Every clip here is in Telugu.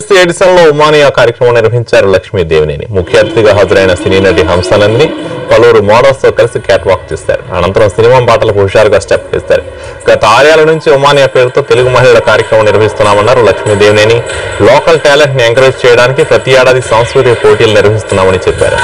36th ఎడిషన్ లో ఉమానియా కార్యక్రమం నిర్వహించారు లక్ష్మీదేవినేని. ముఖ్య అతిథిగా హాజరైన సినీ నటి హంసనందిని పలువురు మోడల్స్ తో కలిసి క్యాట్ వాక్ చేశారు. అనంతరం సినిమా పాటలకు హుషారుగా స్టెప్ వేశారు. గత 6 ఏళ్ల నుంచి ఉమానియా పేరుతో తెలుగు మహిళల కార్యక్రమం నిర్వహిస్తున్నామన్నారు లక్ష్మీదేవినేని. లోకల్ టాలెంట్ ని ఎంకరేజ్ చేయడానికి ప్రతి ఏడాది సాంస్కృతిక పోటీలు నిర్వహిస్తున్నామని చెప్పారు.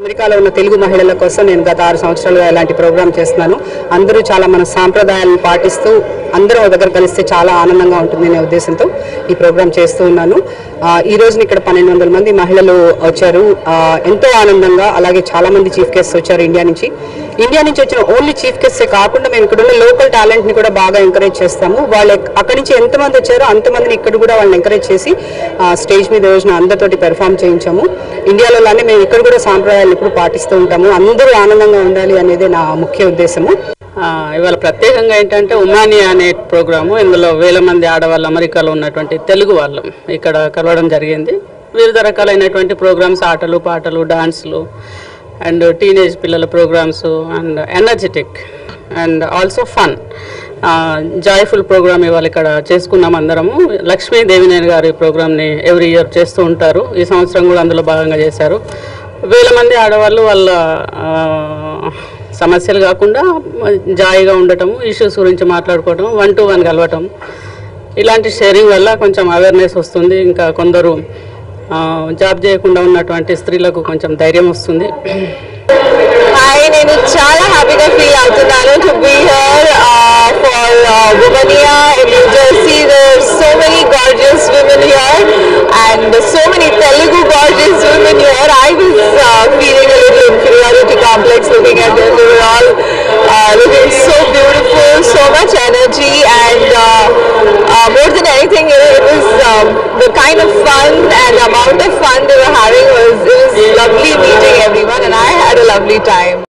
అమెరికాలో ఉన్న తెలుగు మహిళల కోసం నేను గత 6 సంవత్సరాలుగా ఇలాంటి ప్రోగ్రామ్ చేస్తున్నాను. అందరూ చాలా మన సాంప్రదాయాలను పాటిస్తూ అందరూ ఒక దగ్గర కలిస్తే చాలా ఆనందంగా ఉంటుంది అనే ఉద్దేశంతో ఈ ప్రోగ్రామ్ చేస్తూ ఉన్నాను. ఈ రోజున ఇక్కడ 1200 మంది మహిళలు వచ్చారు. ఎంతో ఆనందంగా. అలాగే చాలా మంది చీఫ్ గెస్ట్స్ వచ్చారు ఇండియా నుంచి వచ్చిన ఓన్లీ చీఫ్ గెస్ట్సే కాకుండా మేము ఇక్కడ ఉన్న లోకల్ టాలెంట్ ని కూడా బాగా ఎంకరేజ్ చేస్తాము. వాళ్ళు అక్కడి నుంచి ఎంతమంది వచ్చారో అంతమందిని ఇక్కడ కూడా వాళ్ళని ఎంకరేజ్ చేసి స్టేజ్ మీద రోజున అందరితోటి పెర్ఫామ్ చేయించాము. ఇండియాలోనే మేము ఇక్కడ కూడా సాంప్రదాయాలు ఇప్పుడు పాటిస్తూ ఉంటాము. అందరూ ఆనందంగా ఉండాలి అనేది నా ముఖ్య ఉద్దేశము. ఇవాళ ప్రత్యేకంగా ఏంటంటే ఉమానియా అనే ప్రోగ్రాము, ఇందులో వేల మంది ఆడవాళ్ళు అమెరికాలో ఉన్నటువంటి తెలుగు వాళ్ళు ఇక్కడ కలవడం జరిగింది. వివిధ రకాలైనటువంటి ప్రోగ్రామ్స్, ఆటలు పాటలు, డాన్స్లు అండ్ టీనేజ్ పిల్లల programmes and energetic and also fun joyful programme ఇవాళ ఇక్కడ చేసుకున్నాం అందరము. లక్ష్మీదేవినేని గారి ప్రోగ్రామ్ని ఎవ్రీ ఇయర్ చేస్తూ ఉంటారు. ఈ సంవత్సరం కూడా అందులో భాగంగా చేశారు. వేల మంది ఆడవాళ్ళు వాళ్ళ సమస్యలు కాకుండా జాయిగా ఉండటము, ఇష్యూస్ గురించి మాట్లాడుకోవటం, 1 to 1 కలవటం, ఇలాంటి షేరింగ్ వల్ల కొంచెం అవేర్నెస్ వస్తుంది. ఇంకా కొందరు జాబ్ చేయకుండా ఉన్నటువంటి స్త్రీలకు కొంచెం ధైర్యం వస్తుంది. హాయ్, నేను చాలా హ్యాపీగా ఫీల్ అవుతున్నాను to be here for Womania in New Jersey. There are so many gorgeous women here and so many Telugu gorgeous women here. I was feeling a little inferiority complex looking at them. They were all looking so beautiful, so much energy, and more than anything it was the kind of fun and amount of fun they were having was lovely meeting everyone, and I had a lovely time.